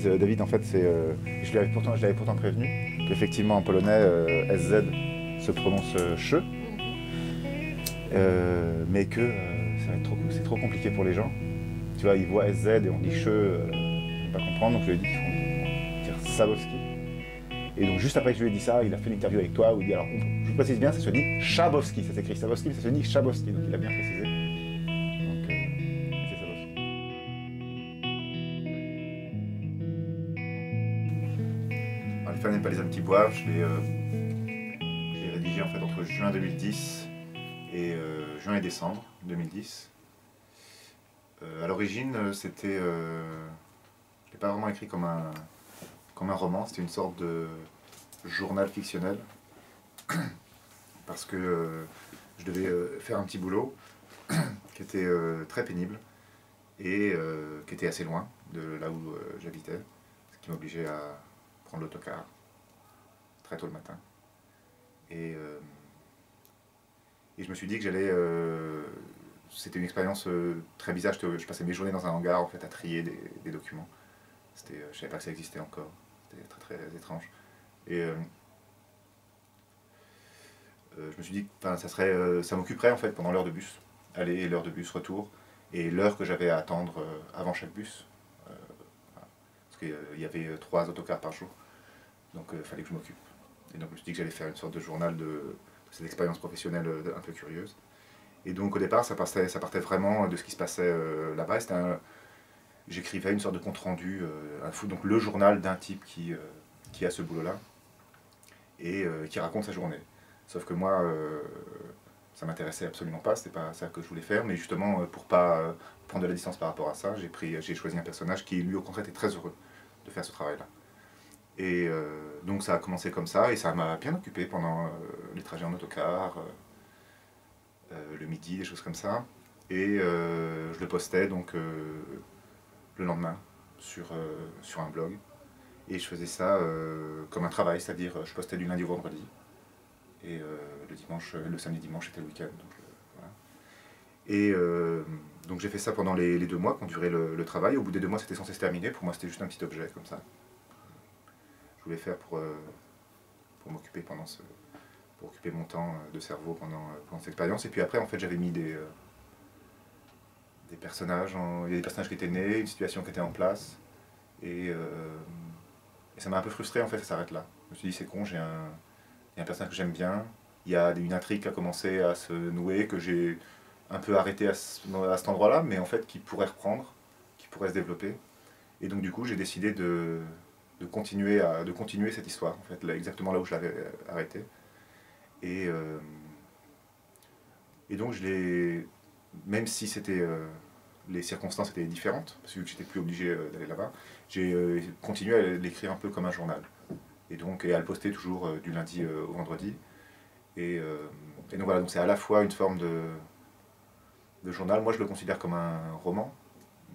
David, en fait, c'est, je l'avais pourtant prévenu qu'effectivement en polonais, SZ se prononce che, mais que c'est trop compliqué pour les gens. Tu vois, ils voient SZ et on dit che, ils vont pas comprendre, donc je lui ai dit qu'il faut dire Sabowski. Et donc juste après que je lui ai dit ça, il a fait l'interview avec toi où il dit alors, je vous précise bien, ça se dit Chabowski, ça s'écrit Sabowski, mais ça se dit Chabowski, donc il a bien précisé. Donc c'est Sabowski. Alors, les fans n'aiment pas les hommes qui boivent, j'ai rédigé en fait entre juin 2010 et juin et décembre 2010. À l'origine, c'était, je l'ai pas vraiment écrit comme un roman, c'était une sorte de journal fictionnel, parce que je devais faire un petit boulot qui était très pénible et qui était assez loin de là où j'habitais, ce qui m'obligeait à prendre l'autocar très tôt le matin. Et je me suis dit que j'allais... c'était une expérience très bizarre, je passais mes journées dans un hangar en fait, à trier des documents. Je ne savais pas que ça existait encore, c'était très très étrange. Et je me suis dit que ça m'occuperait en fait pendant l'heure de bus, aller et l'heure de bus retour, et l'heure que j'avais à attendre avant chaque bus, parce qu'il y avait 3 autocars par jour, donc il fallait que je m'occupe. Et donc je me suis dit que j'allais faire une sorte de journal de cette expérience professionnelle un peu curieuse. Et donc au départ ça partait vraiment de ce qui se passait là-bas. J'écrivais une sorte de compte rendu, donc le journal d'un type qui a ce boulot-là et qui raconte sa journée. Sauf que moi, ça m'intéressait absolument pas, c'était pas ça que je voulais faire, mais justement pour pas prendre de la distance par rapport à ça, j'ai choisi un personnage qui lui au contraire était très heureux de faire ce travail-là. Et donc ça a commencé comme ça et ça m'a bien occupé pendant les trajets en autocar. Le midi, des choses comme ça. Et je le postais donc le lendemain sur un blog. Et je faisais ça comme un travail, c'est-à-dire je postais du lundi au vendredi. Et le samedi dimanche c'était le week-end. Voilà. Et donc j'ai fait ça pendant les 2 mois qu'ont duré le travail. Au bout des 2 mois c'était censé se terminer. Pour moi c'était juste un petit objet comme ça. Je voulais faire pour m'occuper pour occuper mon temps de cerveau pendant cette expérience. Et puis après, en fait, j'avais mis des personnages, il y a des personnages qui étaient nés, une situation qui était en place, et ça m'a un peu frustré, en fait, ça s'arrête là. Je me suis dit, c'est con, il y a un personnage que j'aime bien, il y a une intrigue qui a commencé à se nouer, que j'ai un peu arrêté à cet endroit-là, mais en fait, qui pourrait reprendre, qui pourrait se développer. Et donc, du coup, j'ai décidé de continuer cette histoire, en fait, là, exactement là où je l'avais arrêté. Et donc même si les circonstances étaient différentes, parce que j'étais plus obligé d'aller là-bas, j'ai continué à l'écrire un peu comme un journal. Et à le poster toujours du lundi au vendredi. Et donc voilà, donc c'est à la fois une forme de journal. Moi je le considère comme un roman,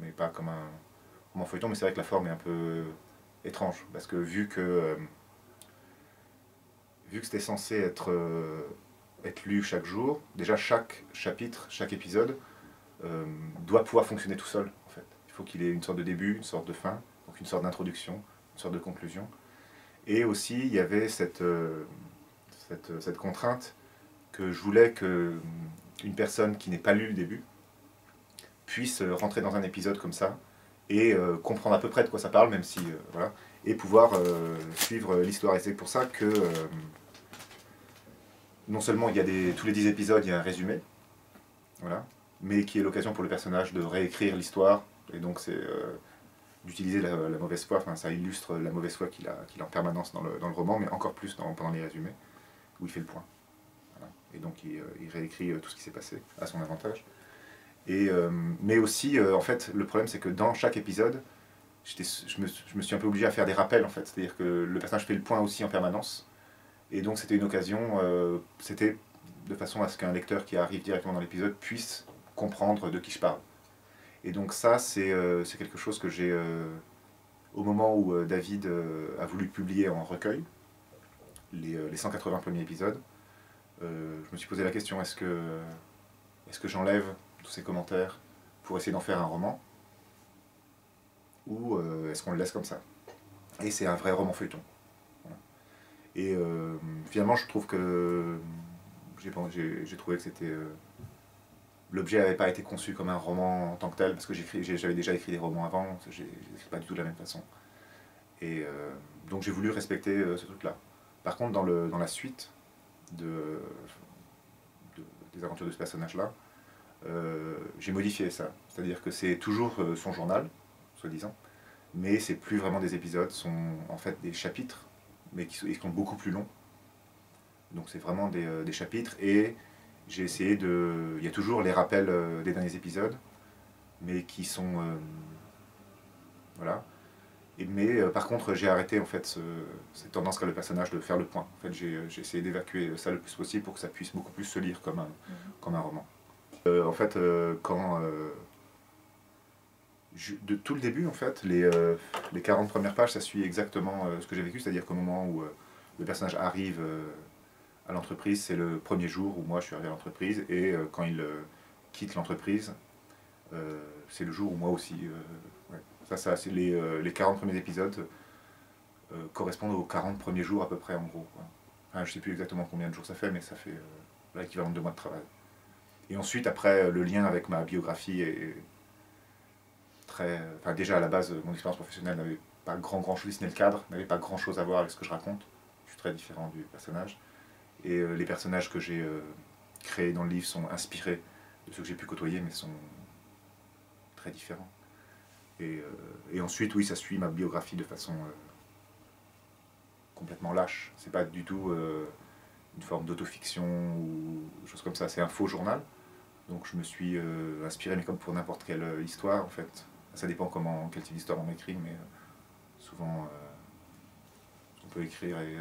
mais pas comme un roman feuilleton, mais c'est vrai que la forme est un peu étrange, parce que vu que c'était censé être lu chaque jour, déjà chaque chapitre, chaque épisode doit pouvoir fonctionner tout seul en fait. Il faut qu'il ait une sorte de début, une sorte de fin, donc une sorte d'introduction, une sorte de conclusion. Et aussi il y avait cette contrainte que je voulais que une personne qui n'ait pas lu le début puisse rentrer dans un épisode comme ça et comprendre à peu près de quoi ça parle, même si voilà, et pouvoir suivre l'histoire. Et c'est pour ça que non seulement il y a tous les 10 épisodes, il y a un résumé, voilà, mais qui est l'occasion pour le personnage de réécrire l'histoire, et donc c'est d'utiliser la mauvaise foi, enfin ça illustre la mauvaise foi qu'il a en permanence dans le roman, mais encore plus pendant les résumés, où il fait le point. Voilà. Et donc il réécrit tout ce qui s'est passé à son avantage. Mais aussi, en fait, le problème c'est que dans chaque épisode, je me suis un peu obligé à faire des rappels, en fait, c'est-à-dire que le personnage fait le point aussi en permanence. Et donc c'était une occasion, c'était de façon à ce qu'un lecteur qui arrive directement dans l'épisode puisse comprendre de qui je parle. Et donc ça, c'est quelque chose que j'ai, au moment où David a voulu publier en recueil, les 180 premiers épisodes, je me suis posé la question, est-ce que j'enlève tous ces commentaires pour essayer d'en faire un roman, ou est-ce qu'on le laisse comme ça ? et c'est un vrai roman feuilleton. Voilà. Et finalement, je trouve que j'ai trouvé que c'était l'objet n'avait pas été conçu comme un roman en tant que tel, parce que j'avais déjà écrit des romans avant, c'est pas du tout de la même façon. Et donc j'ai voulu respecter ce truc-là. Par contre, dans la suite de, des aventures de ce personnage-là, j'ai modifié ça. C'est-à-dire que c'est toujours son journal, soi-disant, mais c'est plus vraiment des épisodes, ce sont en fait des chapitres, mais qui sont beaucoup plus longs. Donc c'est vraiment des chapitres, et j'ai essayé de... Il y a toujours les rappels des derniers épisodes, mais qui sont... voilà. Mais par contre, j'ai arrêté en fait cette tendance qu'a le personnage de faire le point. En fait, j'ai essayé d'évacuer ça le plus possible pour que ça puisse beaucoup plus se lire comme un roman. En fait, de tout le début, en fait, les 40 premières pages, ça suit exactement ce que j'ai vécu, c'est-à-dire qu'au moment où le personnage arrive à l'entreprise, c'est le premier jour où moi je suis arrivé à l'entreprise, et quand il quitte l'entreprise, c'est le jour où moi aussi... ouais. Ça c'est les 40 premiers épisodes correspondent aux 40 premiers jours à peu près, en gros. Quoi. Enfin, je ne sais plus exactement combien de jours ça fait, mais ça fait l'équivalent de 2 mois de travail. Et ensuite, après, le lien avec ma biographie est très... Enfin, déjà, à la base, mon expérience professionnelle n'avait pas grand chose, si ce n'est le cadre, n'avait pas grand chose à voir avec ce que je raconte. Je suis très différent du personnage. Et les personnages que j'ai créés dans le livre sont inspirés de ceux que j'ai pu côtoyer, mais sont très différents. Et ensuite, oui, ça suit ma biographie de façon complètement lâche. C'est pas du tout une forme d'autofiction ou chose comme ça. C'est un faux journal. Donc je me suis inspiré, mais comme pour n'importe quelle histoire, en fait. Ça dépend quel type d'histoire on écrit, mais souvent on peut écrire et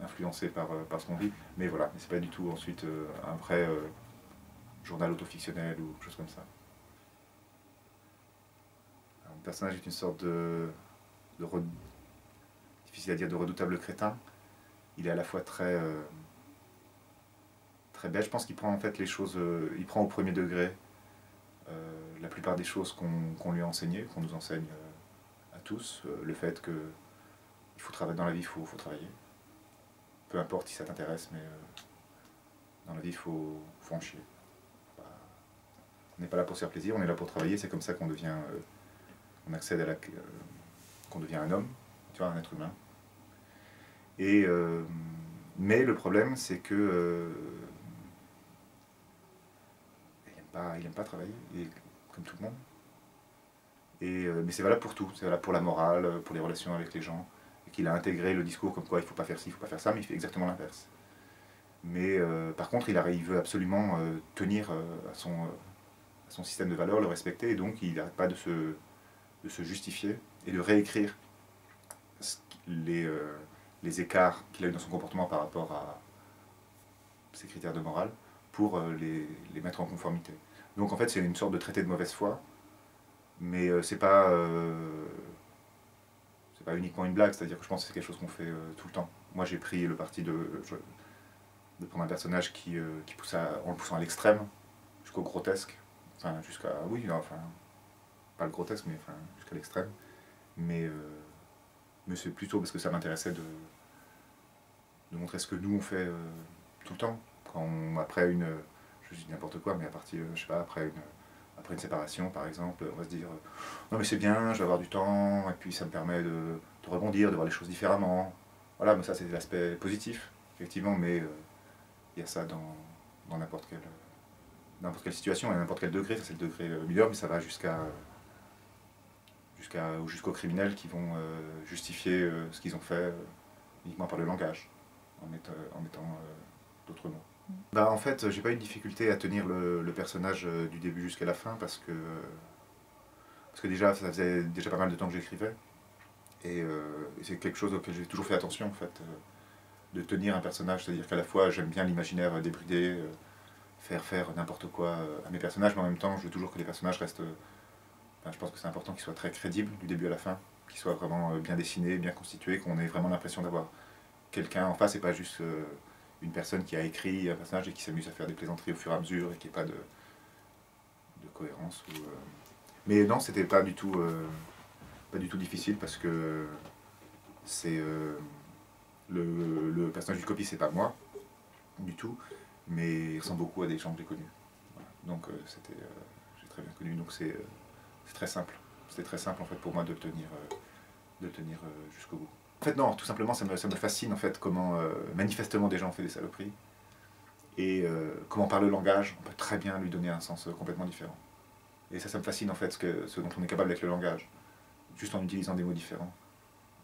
influencé par ce qu'on vit. Mais voilà, c'est pas du tout ensuite un vrai journal autofictionnel ou chose comme ça. Mon personnage est une sorte difficile à dire, de redoutable crétin. Il est à la fois très bête. Je pense qu'il prend en fait les choses, il prend au premier degré la plupart des choses qu'on lui a enseignées, qu'on nous enseigne à tous. Le fait que il faut travailler dans la vie, il faut travailler. Peu importe si ça t'intéresse, mais dans la vie, il faut en chier. On n'est pas là pour se faire plaisir, on est là pour travailler. C'est comme ça qu'on devient, on accède à qu'on devient un homme, tu vois, un être humain. Et mais le problème, c'est que il n'aime pas travailler, comme tout le monde. Mais c'est valable pour tout, c'est valable pour la morale, pour les relations avec les gens, et qu'il a intégré le discours comme quoi il ne faut pas faire ci, il ne faut pas faire ça, mais il fait exactement l'inverse. Mais par contre, il veut absolument tenir à son système de valeurs, le respecter, et donc il n'arrête pas de se justifier et de réécrire les écarts qu'il a eu dans son comportement par rapport à ses critères de morale pour les mettre en conformité. Donc en fait, c'est une sorte de traité de mauvaise foi, mais c'est pas uniquement une blague, c'est-à-dire que je pense que c'est quelque chose qu'on fait tout le temps. Moi, j'ai pris le parti de prendre un personnage qui pousse en le poussant à l'extrême, jusqu'au grotesque, enfin jusqu'à, oui, non, enfin, pas le grotesque, mais enfin, jusqu'à l'extrême. Mais c'est plutôt parce que ça m'intéressait de montrer ce que nous on fait tout le temps. Après je dis n'importe quoi, mais à partir, je sais pas, après une séparation par exemple, on va se dire non mais c'est bien, je vais avoir du temps, et puis ça me permet de rebondir, de voir les choses différemment. Voilà, mais ça c'est l'aspect positif, effectivement, mais il y a ça dans n'importe quelle situation, à n'importe quel degré, ça c'est le degré mineur, mais ça va jusqu'aux criminels qui vont justifier ce qu'ils ont fait uniquement par le langage, en mettant d'autres mots. Bah, en fait, j'ai pas eu de difficulté à tenir le personnage du début jusqu'à la fin parce que déjà, ça faisait déjà pas mal de temps que j'écrivais. Et c'est quelque chose auquel j'ai toujours fait attention, en fait, de tenir un personnage. C'est-à-dire qu'à la fois, j'aime bien l'imaginaire débridé, faire n'importe quoi à mes personnages, mais en même temps, je veux toujours que les personnages restent... Enfin, je pense que c'est important qu'ils soient très crédibles du début à la fin, qu'ils soient vraiment bien dessinés, bien constitués, qu'on ait vraiment l'impression d'avoir quelqu'un en face et pas juste une personne qui a écrit un personnage et qui s'amuse à faire des plaisanteries au fur et à mesure et qui n'ait pas de cohérence. Mais non, c'était pas du tout difficile parce que c'est le personnage du copie, c'est pas moi du tout, mais il ressemble beaucoup à des gens que j'ai connus. Voilà. Donc j'ai très bien connu, donc c'est très simple. C'était très simple en fait pour moi de le tenir jusqu'au bout. En fait non, tout simplement ça me fascine en fait comment manifestement des gens ont fait des saloperies et comment par le langage on peut très bien lui donner un sens complètement différent. Et ça me fascine en fait ce dont on est capable avec le langage, juste en utilisant des mots différents,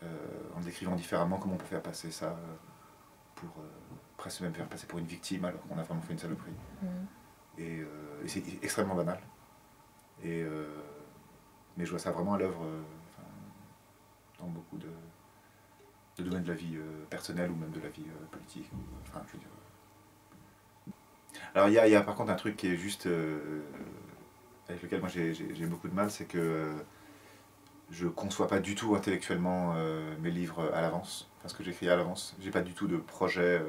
en l'écrivant différemment, comment on peut faire passer ça pour presque même faire passer pour une victime alors qu'on a vraiment fait une saloperie. Et c'est extrêmement banal. Mais je vois ça vraiment à l'œuvre dans beaucoup de domaines de la vie personnelle ou même de la vie politique. Enfin, je veux dire. Alors il y a par contre un truc qui est juste avec lequel moi j'ai beaucoup de mal, c'est que je conçois pas du tout intellectuellement mes livres à l'avance, enfin ce que j'écris à l'avance. J'ai pas du tout de projet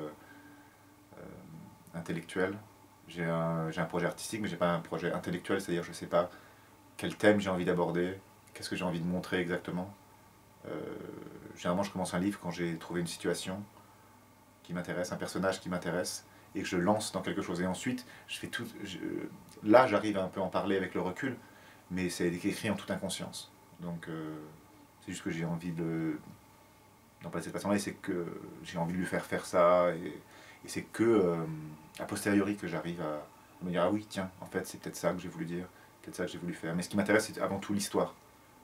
intellectuel. J'ai un projet artistique, mais j'ai pas un projet intellectuel, c'est-à-dire je sais pas quel thème j'ai envie d'aborder, qu'est-ce que j'ai envie de montrer exactement. Généralement je commence un livre quand j'ai trouvé une situation qui m'intéresse, un personnage qui m'intéresse, et que je lance dans quelque chose. Et ensuite, je fais tout. Là, j'arrive à un peu en parler avec le recul, mais c'est écrit en toute inconscience. Donc, c'est juste que j'ai envie d'en parler de cette façon-là, et c'est que j'ai envie de lui faire ça, et c'est que a posteriori que j'arrive à me dire ah oui, tiens, en fait, c'est peut-être ça que j'ai voulu dire, peut-être ça que j'ai voulu faire. Mais ce qui m'intéresse, c'est avant tout l'histoire,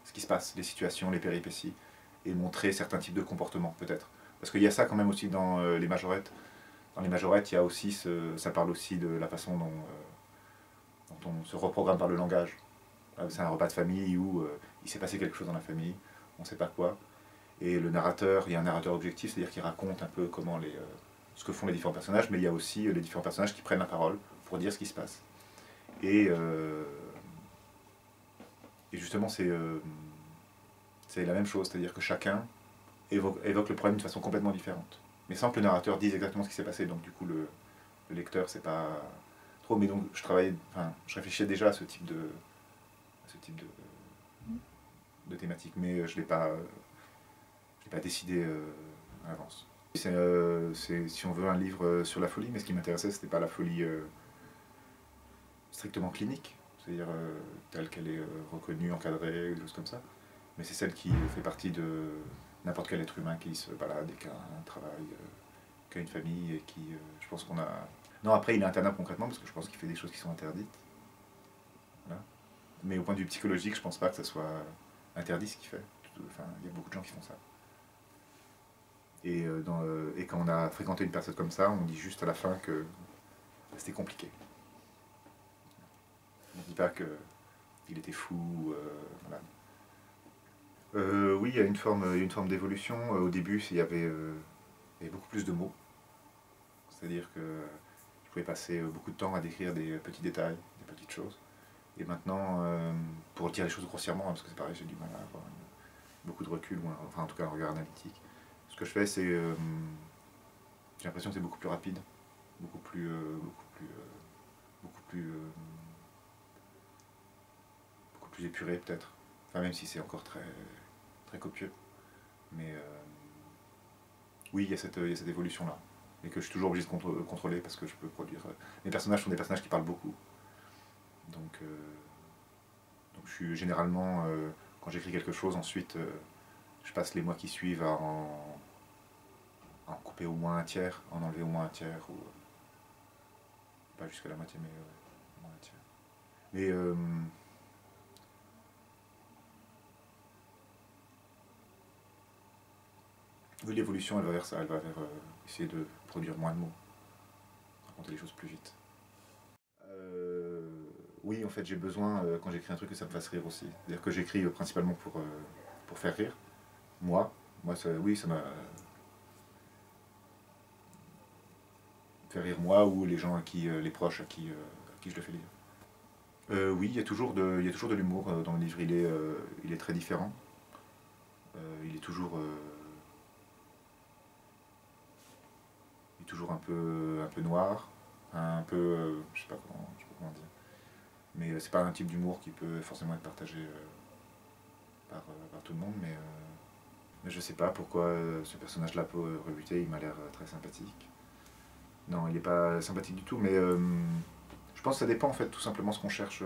ce qui se passe, les situations, les péripéties, et montrer certains types de comportements, peut-être. Parce qu'il y a ça quand même aussi dans les majorettes. Dans les majorettes, il y a aussi ça parle aussi de la façon dont on se reprogramme par le langage. C'est un repas de famille où il s'est passé quelque chose dans la famille, on ne sait pas quoi. Et le narrateur, il y a un narrateur objectif, c'est-à-dire qu'il raconte un peu comment ce que font les différents personnages, mais il y a aussi les différents personnages qui prennent la parole pour dire ce qui se passe. Et justement, c'est la même chose, c'est-à-dire que chacun évoque le problème d'une façon complètement différente. Mais sans que le narrateur dise exactement ce qui s'est passé, donc du coup le lecteur c'est pas trop. Mais donc je réfléchissais déjà à ce type de thématique, mais je l'ai pas décidé à l'avance. C'est si on veut un livre sur la folie, mais ce qui m'intéressait c'était pas la folie strictement clinique, c'est-à-dire telle qu'elle est reconnue, encadrée, des choses comme ça, mais c'est celle qui fait partie de n'importe quel être humain qui se balade et qui a un travail, qui a une famille et qui, je pense qu'on a... Non, après il est internable concrètement parce que je pense qu'il fait des choses qui sont interdites. Voilà. Mais au point de vue psychologique, je pense pas que ça soit interdit ce qu'il fait. Enfin, il y a beaucoup de gens qui font ça. Et quand on a fréquenté une personne comme ça, on dit juste à la fin que c'était compliqué. On ne dit pas qu'il était fou, voilà. Oui, il y a une forme d'évolution. Au début, il y avait beaucoup plus de mots. C'est-à-dire que je pouvais passer beaucoup de temps à décrire des petits détails, des petites choses. Et maintenant, pour dire les choses grossièrement, parce que c'est pareil, j'ai du mal à avoir beaucoup de recul, enfin en tout cas un regard analytique. Ce que je fais, c'est... j'ai l'impression que c'est beaucoup plus rapide, beaucoup plus épuré peut-être. Enfin, même si c'est encore très, très copieux. Mais oui, il y a cette évolution-là. Et que je suis toujours obligé de contrôler parce que je peux produire. Mes personnages sont des personnages qui parlent beaucoup. Donc je suis généralement, quand j'écris quelque chose, ensuite, je passe les mois qui suivent à en couper au moins un tiers, en enlever au moins un tiers, ou pas jusqu'à la moitié, mais au moins un tiers. Mais oui, l'évolution, elle va vers ça, elle va vers essayer de produire moins de mots, raconter les choses plus vite. Oui, en fait, j'ai besoin, quand j'écris un truc, que ça me fasse rire aussi. C'est-à-dire que j'écris principalement pour faire rire. Moi oui, ça m'a fait rire moi ou les gens les proches à qui je le fais lire. Oui, il y a toujours de l'humour dans le livre. Il est très différent. Il est toujours un peu noir, un peu, je sais pas comment dire. Mais c'est pas un type d'humour qui peut forcément être partagé par tout le monde. Mais Mais je sais pas pourquoi ce personnage-là peut rebuter, il m'a l'air très sympathique. Non, il n'est pas sympathique du tout, mais je pense que ça dépend en fait tout simplement ce qu'on cherche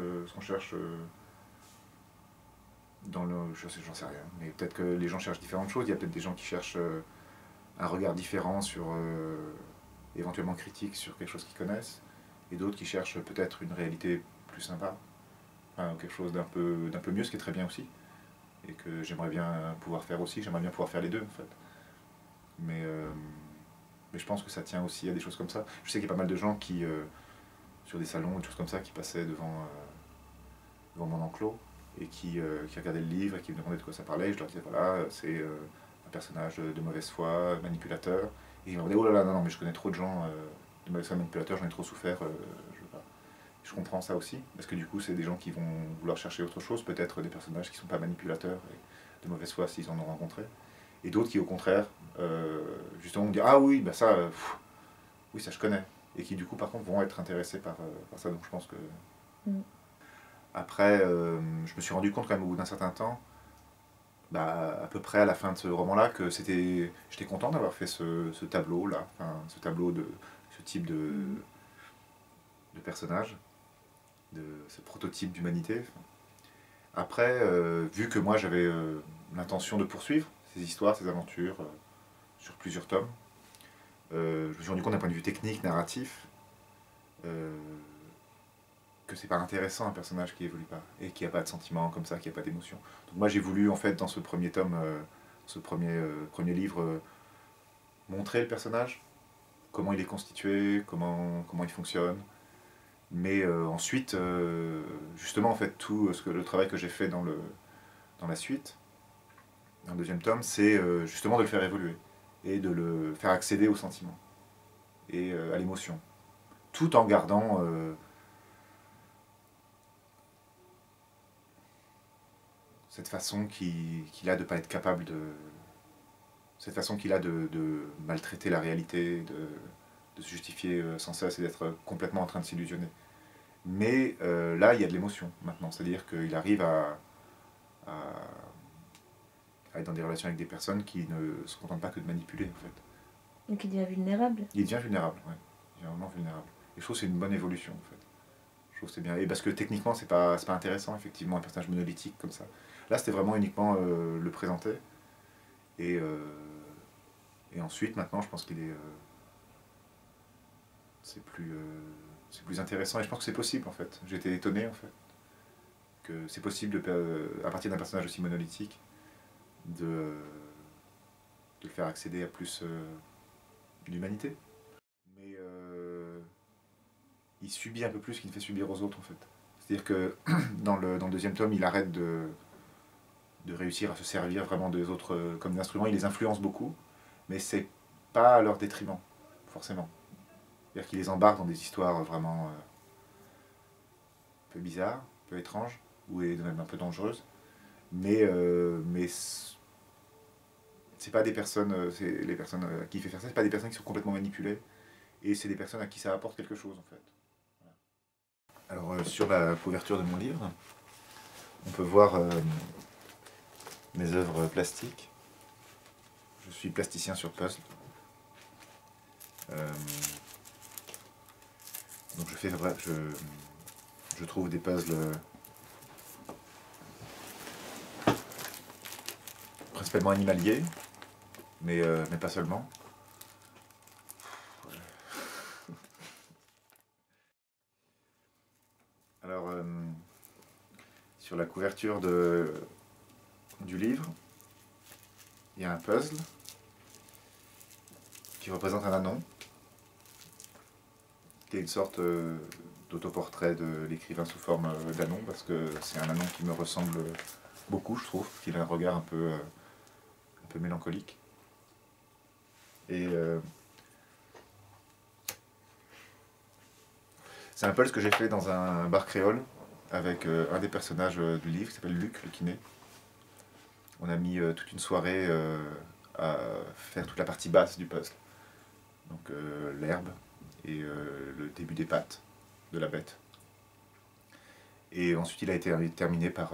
dans le... J'en sais rien, mais peut-être que les gens cherchent différentes choses. Il y a peut-être des gens qui cherchent un regard différent sur, éventuellement critique sur quelque chose qu'ils connaissent, et d'autres qui cherchent peut-être une réalité plus sympa, enfin, quelque chose d'un peu mieux, ce qui est très bien aussi, et que j'aimerais bien pouvoir faire aussi, j'aimerais bien pouvoir faire les deux en fait. Mais, euh, mais je pense que ça tient aussi à des choses comme ça. Je sais qu'il y a pas mal de gens qui, sur des salons, des choses comme ça, qui passaient devant mon enclos, et qui regardaient le livre et qui me demandaient de quoi ça parlait. Et je leur disais, voilà, c'est un personnage de mauvaise foi, manipulateur. Et ils me disaient, oh là là, non, non, mais je connais trop de gens de mauvaise foi, manipulateurs, j'en ai trop souffert, je veux pas. Je comprends ça aussi, parce que du coup, c'est des gens qui vont vouloir chercher autre chose, peut-être des personnages qui ne sont pas manipulateurs et de mauvaise foi s'ils en ont rencontré. Et d'autres qui, au contraire, justement, vont dire, ah oui, bah ça, oui, ça je connais. Et qui, du coup, par contre, vont être intéressés par ça. Donc je pense que. Mm. Après, je me suis rendu compte quand même au bout d'un certain temps, bah, à peu près à la fin de ce roman-là, que j'étais content d'avoir fait ce tableau-là, enfin, ce tableau de ce type de personnage, de ce prototype d'humanité. Après, vu que moi j'avais l'intention de poursuivre ces histoires, ces aventures sur plusieurs tomes, je me suis rendu compte d'un point de vue technique, narratif, euh, que c'est pas intéressant un personnage qui évolue pas et qui a pas de sentiments comme ça, qui a pas d'émotion. Donc moi j'ai voulu en fait dans ce premier tome, premier livre, montrer le personnage, comment il est constitué, comment il fonctionne. Mais ensuite, justement en fait tout le travail que j'ai fait dans la suite, dans le deuxième tome, c'est justement de le faire évoluer et de le faire accéder aux sentiments et à l'émotion, tout en gardant cette façon qu'il a de pas être capable de cette façon qu'il a de maltraiter la réalité, de se justifier sans cesse et d'être complètement en train de s'illusionner. Mais là, il y a de l'émotion maintenant, c'est-à-dire qu'il arrive à, à être dans des relations avec des personnes qui ne se contentent pas que de manipuler en fait. Donc il devient vulnérable. Il devient vulnérable, ouais. Il devient vraiment vulnérable. Et je trouve que c'est une bonne évolution en fait. Je trouve que c'est bien. Et parce que techniquement, c'est pas intéressant, effectivement, un personnage monolithique comme ça. Là, c'était vraiment uniquement le présenter. Et, euh, et ensuite, maintenant, je pense qu'il est. C'est plus intéressant. Et je pense que c'est possible en fait. J'ai été étonné en fait. Que c'est possible, à partir d'un personnage aussi monolithique, de, de le faire accéder à plus d'humanité. Mais il subit un peu plus qu'il ne fait subir aux autres en fait. C'est-à-dire que dans le deuxième tome, il arrête de réussir à se servir vraiment des autres comme d'instruments. Il les influence beaucoup, mais c'est pas à leur détriment, forcément. C'est-à-dire qu'il les embarque dans des histoires vraiment un peu bizarres, un peu étranges, ou même un peu dangereuses. Mais c'est pas des personnes, les personnes à qui il fait faire ça, c'est pas des personnes qui sont complètement manipulées, et c'est des personnes à qui ça apporte quelque chose en fait. Alors sur la couverture de mon livre, on peut voir mes œuvres plastiques. Je suis plasticien sur puzzle. Euh, donc je trouve des puzzles principalement animaliers, mais pas seulement. Alors, sur la couverture du livre, il y a un puzzle qui représente un anon, qui est une sorte d'autoportrait de l'écrivain sous forme d'anon, parce que c'est un anon qui me ressemble beaucoup, je trouve, qu'il a un regard un peu mélancolique. Et c'est un puzzle que j'ai fait dans un bar créole avec un des personnages du livre qui s'appelle Luc, le kiné. On a mis toute une soirée à faire toute la partie basse du puzzle. Donc l'herbe et le début des pattes de la bête. Et ensuite il a été terminé par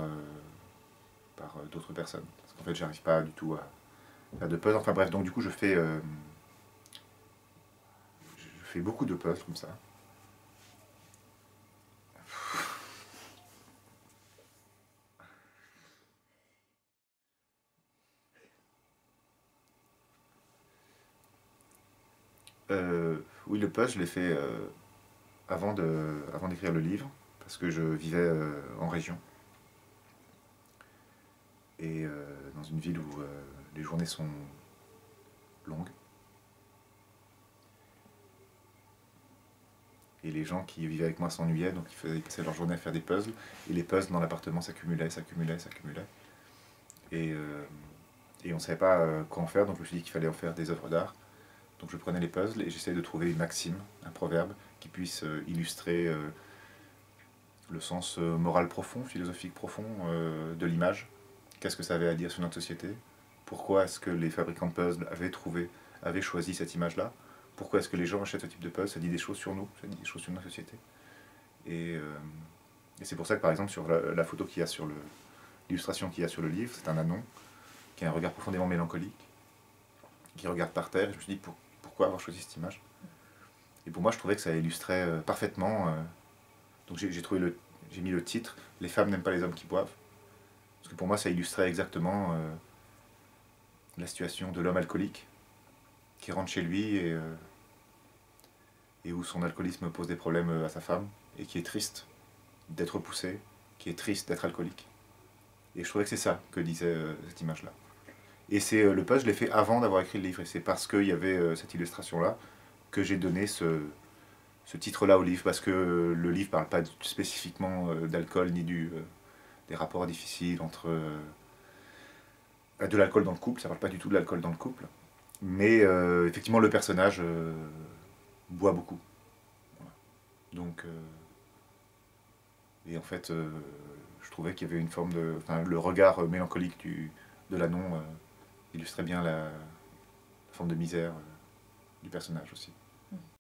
d'autres personnes. Parce qu'en fait j'arrive pas du tout de puzzles. Enfin bref, donc du coup je fais beaucoup de puzzles comme ça. Oui, le puzzle, je l'ai fait avant d'écrire le livre, parce que je vivais en région. Et dans une ville où les journées sont longues. Et les gens qui vivaient avec moi s'ennuyaient, donc ils passaient leur journée à faire des puzzles. Et les puzzles dans l'appartement s'accumulaient, s'accumulaient, s'accumulaient. Et, on ne savait pas quoi en faire, donc je me suis dit qu'il fallait en faire des œuvres d'art. Donc je prenais les puzzles et j'essayais de trouver une maxime, un proverbe, qui puisse illustrer le sens moral profond, philosophique profond de l'image. Qu'est-ce que ça avait à dire sur notre société? Pourquoi est-ce que les fabricants de puzzles avaient choisi cette image-là? Pourquoi est-ce que les gens achètent ce type de puzzle? Ça dit des choses sur nous, ça dit des choses sur notre société. Et c'est pour ça que par exemple sur la photo qu'il y a sur l'illustration qu'il y a sur le livre, c'est un anon qui a un regard profondément mélancolique, qui regarde par terre. Et je me suis dit pourquoi avoir choisi cette image? Et pour moi je trouvais que ça illustrait parfaitement. Donc j'ai mis le titre « Les femmes n'aiment pas les hommes qui boivent ». Parce que pour moi ça illustrait exactement la situation de l'homme alcoolique qui rentre chez lui et où son alcoolisme pose des problèmes à sa femme et qui est triste d'être poussé, qui est triste d'être alcoolique. Et je trouvais que c'est ça que disait cette image-là. Et le puzzle, je l'ai fait avant d'avoir écrit le livre. Et c'est parce qu'il y avait cette illustration-là que j'ai donné ce titre-là au livre. Parce que le livre ne parle pas spécifiquement d'alcool ni des rapports difficiles entre... de l'alcool dans le couple, ça ne parle pas du tout de l'alcool dans le couple. Mais effectivement, le personnage boit beaucoup. Voilà. Donc... et en fait, je trouvais qu'il y avait une forme de... Enfin, le regard mélancolique de l'anon illustrait bien la forme de misère du personnage aussi.